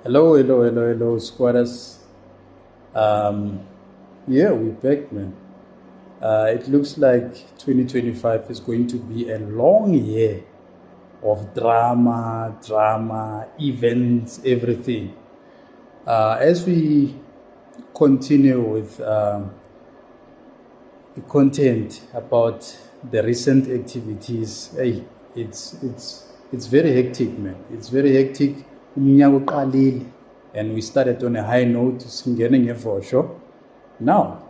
Hello, squatters. Um, yeah, we're back, man. It looks like 2025 is going to be a long year of drama, events, everything. As we continue with the content about the recent activities, hey, it's very hectic, man. It's very hectic. Umnyaka uqalile, and we started on a high note. Singene for sure. Now,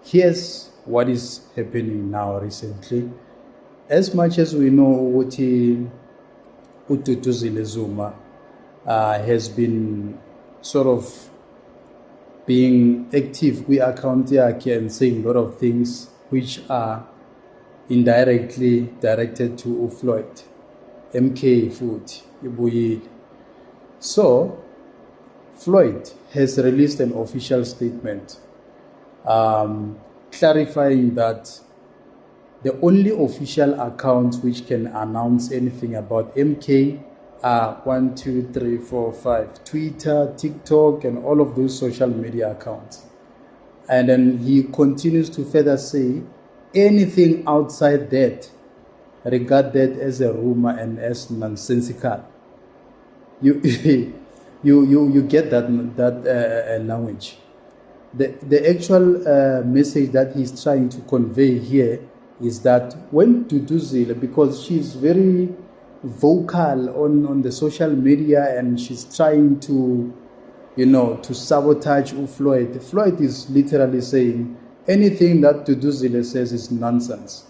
here's what is happening now recently. As much as we know what Zuma has been sort of being active kwi-account yakhe and saying a lot of things which are indirectly directed to Floyd. MK futhi ibuyile. So, Floyd has released an official statement clarifying that the only official accounts which can announce anything about MK are 1, 2, 3, 4, 5, Twitter, TikTok, and all of those social media accounts. And then he continues to further say anything outside that, regard that as a rumor and as nonsensical. You get that language. The actual message that he's trying to convey here is that when Duduzile, because she's very vocal on the social media and she's trying to, to sabotage Floyd. Floyd is literally saying anything that Duduzile says is nonsense.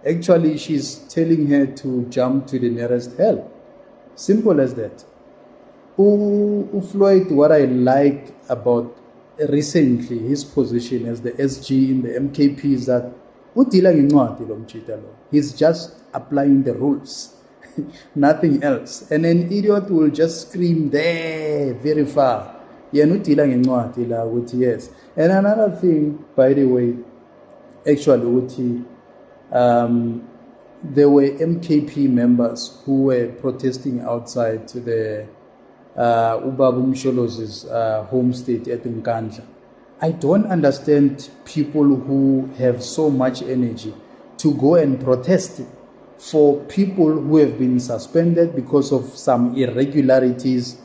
Actually, she's telling her to jump to the nearest hell. Simple as that. Floyd, what I like about recently his position as the SG in the MKP is that he's just applying the rules, nothing else. And an idiot will just scream there very far. Yes. And another thing, by the way, actually, there were MKP members who were protesting outside to the Ubabu Msholoz's homestead at Nkandla. I don't understand people who have so much energy to go and protest for people who have been suspended because of some irregularities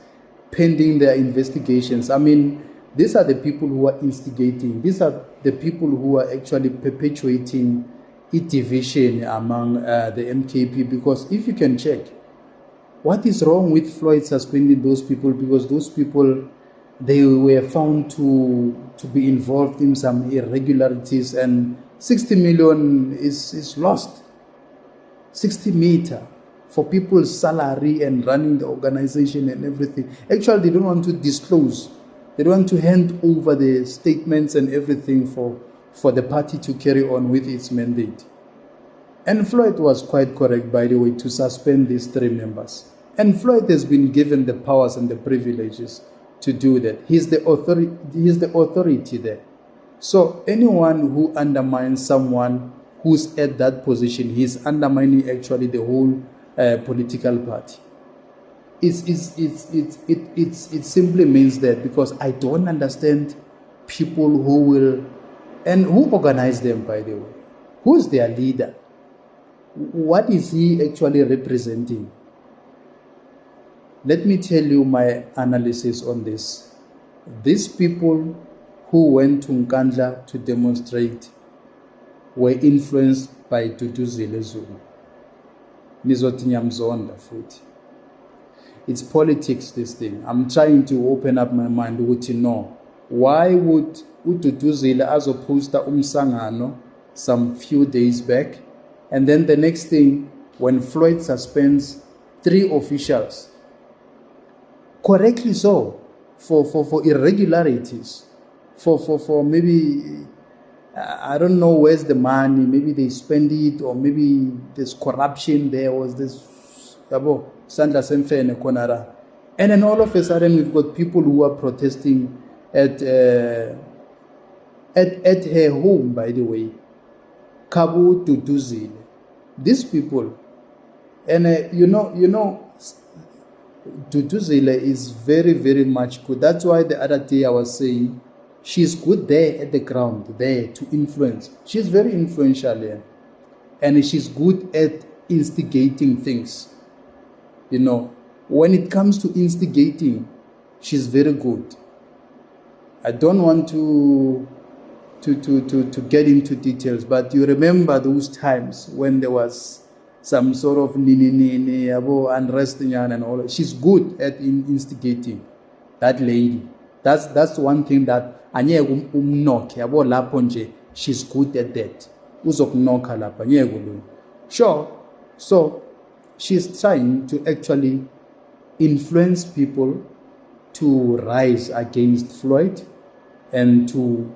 pending their investigations. I mean, these are the people who are instigating. These are the people who are actually perpetuating a division among the MKP, because if you can check, what is wrong with Floyd suspending those people? Because those people, they were found to be involved in some irregularities, and 60 million is lost. 60 meter for people's salary and running the organization and everything. Actually, they don't want to disclose. They don't want to hand over the statements and everything for the party to carry on with its mandate. And Floyd was quite correct, by the way, to suspend these 3 members. And Floyd has been given the powers and the privileges to do that. He's the authority there. So anyone who undermines someone who's at that position, he's undermining actually the whole political party. It simply means that, because I don't understand people who will, and who organize them, by the way. Who's their leader? What is he actually representing? Let me tell you my analysis on this. These people who went to Nkandla to demonstrate were influenced by Duduzile Zuma. Nizothi ngiyamzonda futhi. It's politics, this thing. I'm trying to open up my mind ukuthi no. Why would Duduzile azoposta umsangano some few days back, and then the next thing, when Floyd suspends 3 officials, correctly so, for irregularities, for maybe, I don't know where's the money, maybe they spend it, or maybe there's corruption, there was this, and then all of a sudden we've got people who are protesting at her home, by the way, Kabu Duduzile. These people, and Duduzile is very, very much good. That's why the other day I was saying she's good there at the ground, there to influence. She's very influential here. And she's good at instigating things. You know, when it comes to instigating, she's very good. I don't want to get into details, but you remember those times when there was some sort of unrest and all. She's good at instigating. That lady. That's one thing that she's good at that. Sure. So she's trying to actually influence people to rise against Floyd and to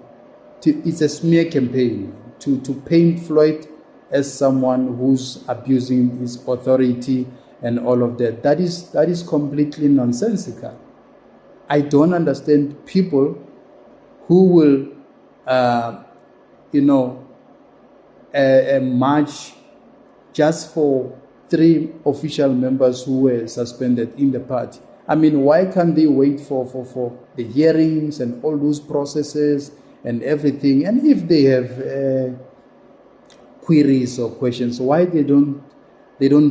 it's a smear campaign to paint Floyd as someone who's abusing his authority and all of that. That is completely nonsensical. I don't understand people who will, march just for 3 official members who were suspended in the party. I mean, why can't they wait for the hearings and all those processes and everything? And if they have queries or questions, why they don't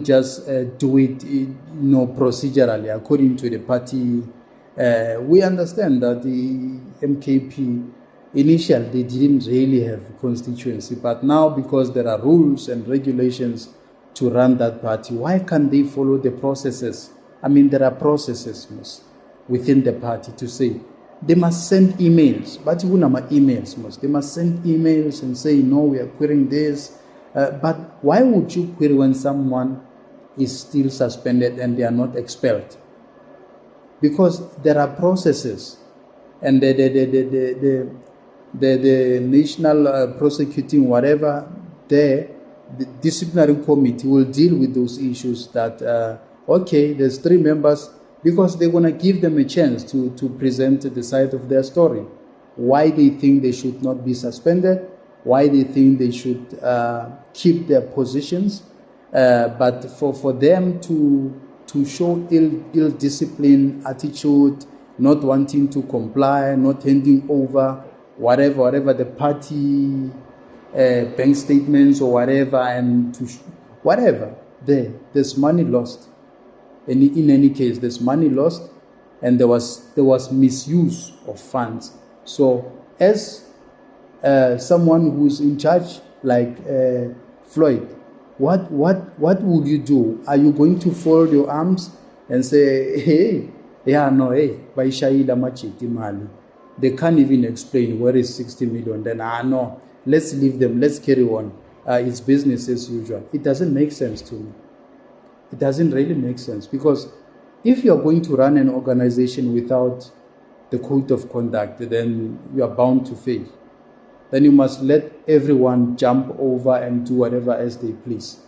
just do it, procedurally according to the party? We understand that the MKP initially they didn't really have constituency, but now because there are rules and regulations to run that party, why can't they follow the processes? I mean, there are processes within the party to say they must send emails, but they must send emails and say, no, we are querying this. But why would you query when someone is still suspended and they are not expelled? Because there are processes, and the national prosecuting whatever, the disciplinary committee will deal with those issues that, okay, there's 3 members, because they're going to give them a chance to present the side of their story. Why they think they should not be suspended, why they think they should keep their positions, but for them to show ill discipline, attitude, not wanting to comply, not handing over whatever the party bank statements or whatever, and whatever, there's money lost. And in any case, there's money lost, and there was misuse of funds. So as someone who's in charge like Floyd, what would you do? Are you going to fold your arms and say, hey, baishayila machiti mali? They can't even explain where is 60 million. Then no, let's leave them. Let's carry on. It's business as usual. It doesn't make sense to me. It doesn't really make sense, because if you're going to run an organization without the code of conduct, then you are bound to fail. Then you must let everyone jump over and do whatever as they please.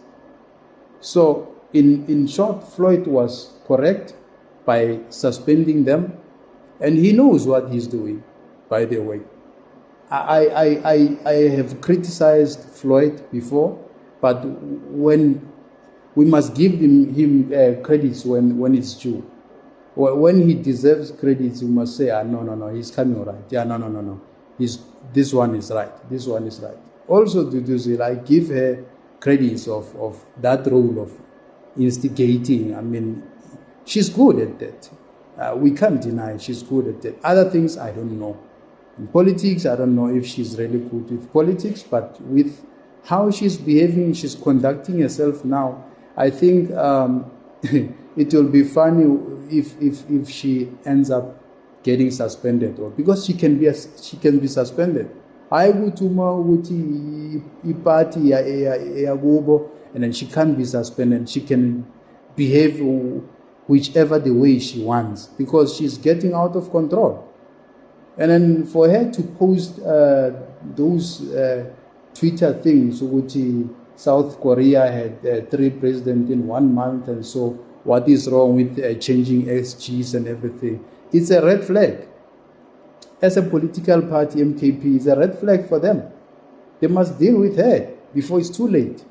So in short, Floyd was correct by suspending them, and he knows what he's doing, by the way. I have criticized Floyd before, but when we must give him credits when it's due. When he deserves credits, we must say, no, he's coming right. Yeah, no. This one is right. This one is right. Also, I give her credits of that role of instigating. I mean, she's good at that. We can't deny she's good at that. Other things, I don't know. In politics, I don't know if she's really good with politics, but with how she's behaving, she's conducting herself now, I think it will be funny if she ends up getting suspended, or because she can be suspended. I go to party and then she can't be suspended. She can behave whichever the way she wants, because she's getting out of control. And then for her to post those Twitter things, which South Korea had 3 presidents in 1 month, and so what is wrong with changing SGs and everything? It's a red flag. As a political party, MKP is a red flag for them. They must deal with her before it's too late.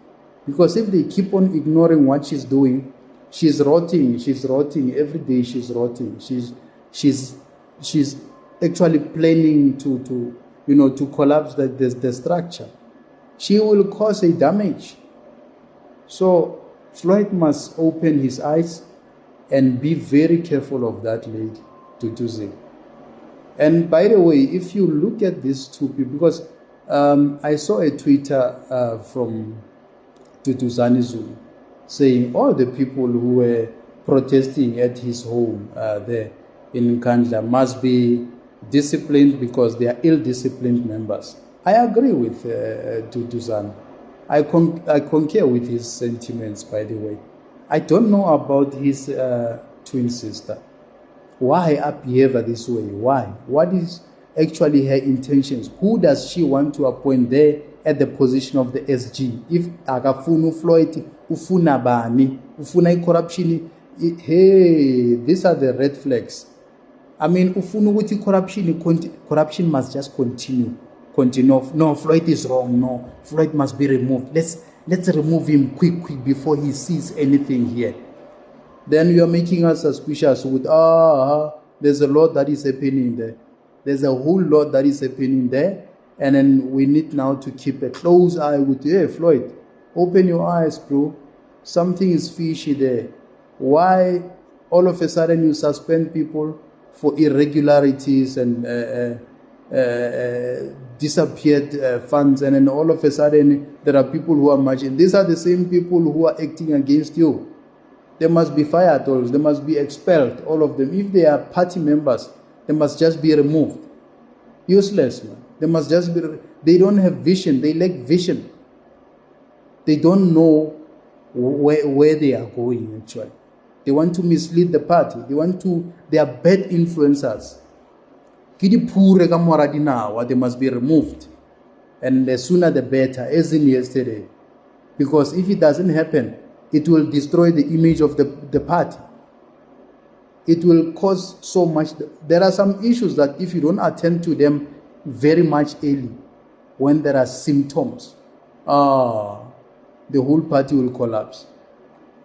Because if they keep on ignoring what she's doing, She's rotting. She's rotting every day. She's rotting. She's actually planning to collapse the structure. She will cause a damage. So Floyd must open his eyes and be very careful of that lady, Duduzi. And by the way, if you look at these two people, because I saw a Twitter from Duduzane Zulu saying all the people who were protesting at his home there in Nkandla must be disciplined because they are ill-disciplined members. I agree with Duduzane. I concur with his sentiments, by the way. I don't know about his twin sister. Why her behavior this way? Why? What is actually her intentions? Who does she want to appoint there at the position of the SG? If akafuna Floyd, ufuna bani, ufuna corruption, hey, these are the red flags. I mean, ufuna ukuthi corruption must just continue. No, Floyd is wrong. No, Floyd must be removed. Let's remove him quick before he sees anything here. Then you are making us suspicious with there's a lot that is happening there. There's a whole lot that is happening there, and then we need now to keep a close eye with Floyd. Open your eyes, bro. Something is fishy there. Why all of a sudden you suspend people for irregularities and disappeared funds, and then all of a sudden there are people who are marching? These are the same people who are acting against you. They must be fired, they must be expelled, all of them. If they are party members, they must just be removed. Useless, man. They must just be. They don't have vision. They lack vision. They don't know where they are going, actually. They want to mislead the party. They are bad influencers. They must be removed. And the sooner the better, as in yesterday. Because if it doesn't happen, it will destroy the image of the party. It will cause so much. There are some issues that if you don't attend to them very much early, when there are symptoms, the whole party will collapse.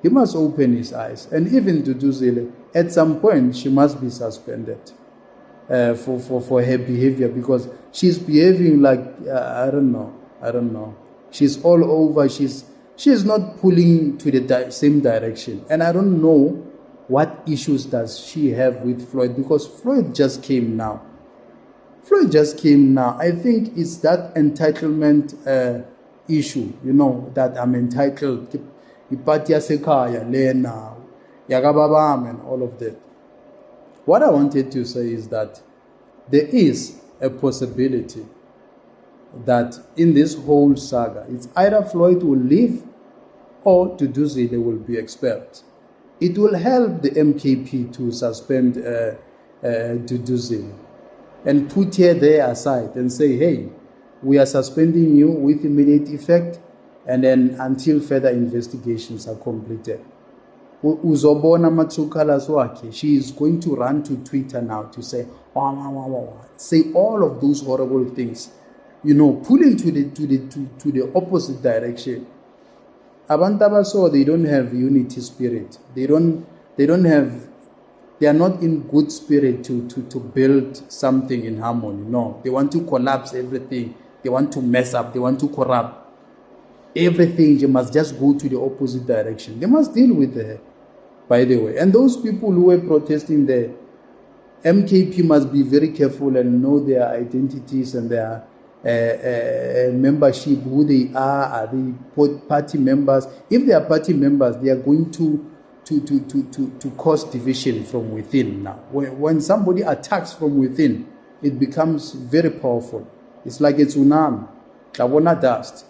He must open his eyes. And even Duduzile, at some point, she must be suspended for her behavior, because she's behaving like, I don't know. She's all over. She's not pulling to the same direction. And I don't know what issues does she have with Floyd, because Floyd just came now. I think it's that entitlement issue, that I'm entitled. Ipatia Sekaya, Lena, Yagababam, and all of that. What I wanted to say is that there is a possibility that in this whole saga, it's either Floyd will leave or Duduzile will be expelled. It will help the MKP to suspend Duduzile and put her there aside and say, hey, we are suspending you with immediate effect, and then until further investigations are completed. Uzobona Matsukalas wake, she is going to run to Twitter now to say, say all of those horrible things, pulling to the opposite direction. Abantaba saw they don't have unity spirit. They are not in good spirit to build something in harmony. No, they want to collapse everything. They want to mess up. They want to corrupt everything. They must just go to the opposite direction. They must deal with her, by the way. And those people who were protesting there, MKP must be very careful and know their identities and their membership, who they are they party members? If they are party members, they are going to cause division from within now. When somebody attacks from within, it becomes very powerful. It's like a tsunami. Klavona dust.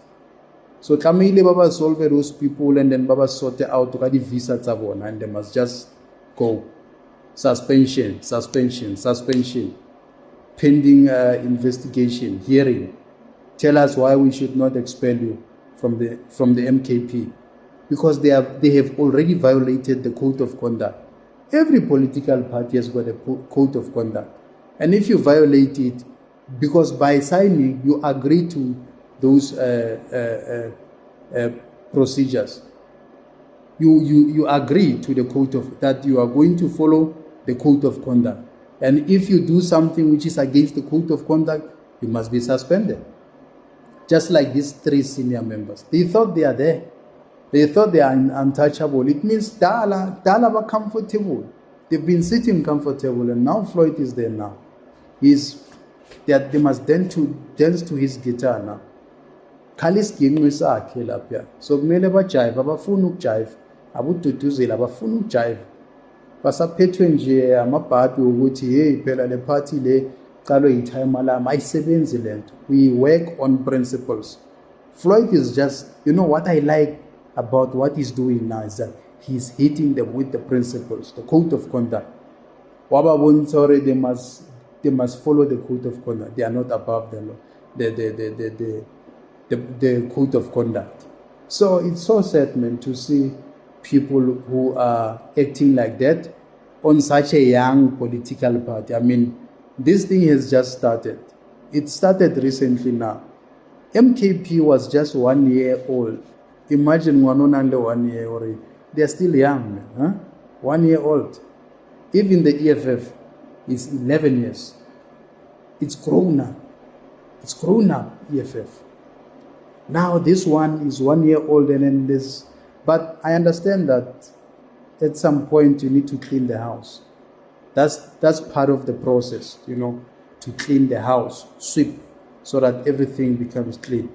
So Kamile Baba solve those people and then Baba sort out to the visa tabona, and they must just go. Suspension. Pending investigation, hearing. Tell us why we should not expel you from the MKP. Because they have already violated the code of conduct. Every political party has got a code of conduct. And if you violate it, because by signing you agree to those procedures, you agree to the code of that you are going to follow the code of conduct. And if you do something which is against the code of conduct, you must be suspended. Just like these 3 senior members. They thought they are there. They thought they are untouchable. It means Dala were comfortable. They've been sitting comfortable, and now Floyd is there now. They must dance to his guitar now. Khalis gengwe sakhe lapha. So kumele bajive, abafuna ukujive, abududuzela abafuna ukujive. Basaphethwe nje amabhabi ukuthi hey phela le party le qalwe yitime alarm ayisebenzi lento. We work on principles. Floyd is just, what I like about what he's doing now is that he's hitting them with the principles, the code of conduct. Sorry, they must follow the code of conduct. They are not above the law, the code of conduct. So it's so sad, man, to see people who are acting like that on such a young political party. I mean, this thing has just started. It started recently now. MKP was just 1 year old. Imagine one only 1 year already. They are still young, man, huh? 1 year old. Even the EFF is 11 years. It's grown up. It's grown up, EFF. Now this one is 1 year old, and then this. But I understand that at some point you need to clean the house. That's part of the process, to clean the house, sweep, so that everything becomes clean.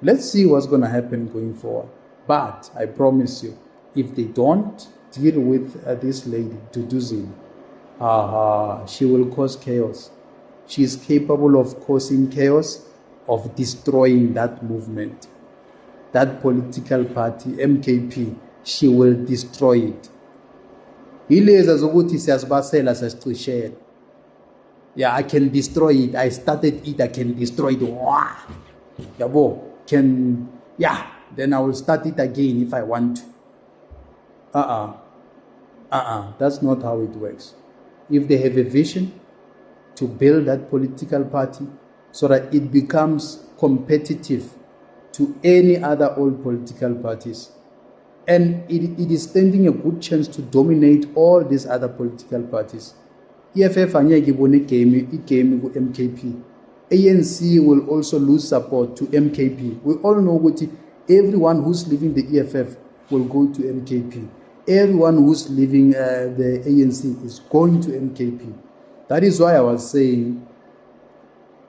Let's see what's going to happen going forward. But I promise you, if they don't deal with this lady, Duduzile, she will cause chaos. She is capable of causing chaos, of destroying that movement, that political party, MKP. She will destroy it. Yeah, I can destroy it. I started it, I can destroy it. Then I will start it again if I want to. That's not how it works. If they have a vision to build that political party so that it becomes competitive to any other old political parties, and it is standing a good chance to dominate all these other political parties. EFF anyeke ibone game ku MKP. ANC will also lose support to MKP. We all know what everyone who's leaving the EFF will go to MKP. Everyone who's leaving the ANC is going to MKP. That is why I was saying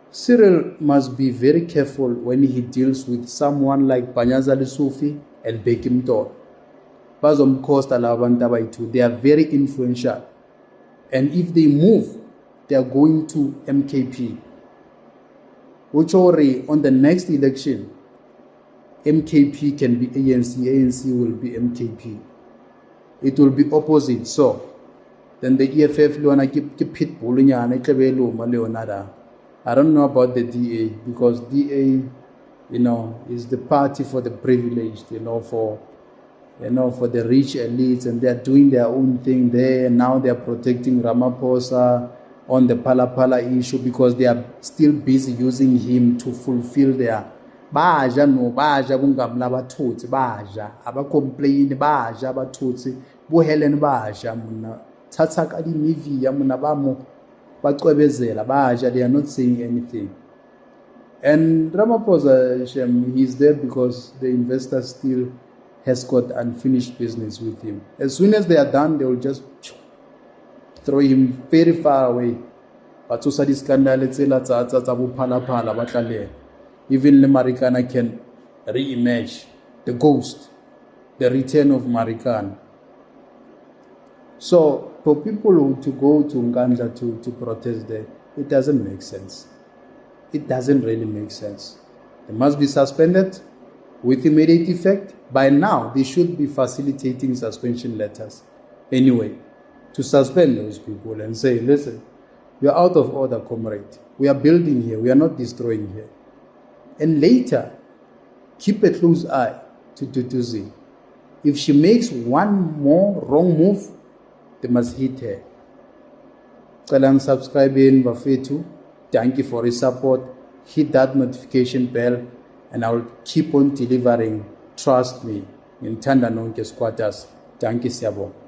Cyril must be very careful when he deals with someone like Panyaza Lesufi and Bekim Tor. They are very influential. And if they move, they are going to MKP. Which on the next election, MKP can be ANC, ANC will be MKP. It will be opposite. So, then the EFF, I don't know about the DA, because DA, is the party for the privileged, for the rich elites, and they are doing their own thing there. Now they are protecting Ramaphosa on the Pala issue because they are still busy using him to fulfill their baja kungamla abathutsi baja abacomplain baja abathutsi buhelen baja mna thatha kalimiviya mna bamo bacwebezela baja. They are not saying anything. And Ramaphosa, he's there because the investor still has got unfinished business with him. As soon as they are done, they will just throw him very far away. Even the Marikana can re-emerge, the ghost, the return of Marikana. So for people to go to Nkandla to protest there, it doesn't make sense. It doesn't really make sense. They must be suspended with immediate effect. By now, they should be facilitating suspension letters anyway to suspend those people and say, listen, we are out of order, comrade. We are building here. We are not destroying here. And later, keep a close eye to Tutuzi. If she makes one more wrong move, they must hit her. Subscribe in Bafetu. Thank you for your support. Hit that notification bell and I will keep on delivering. Trust me. Ngilithanda nonke squatters. Danke siyabonga.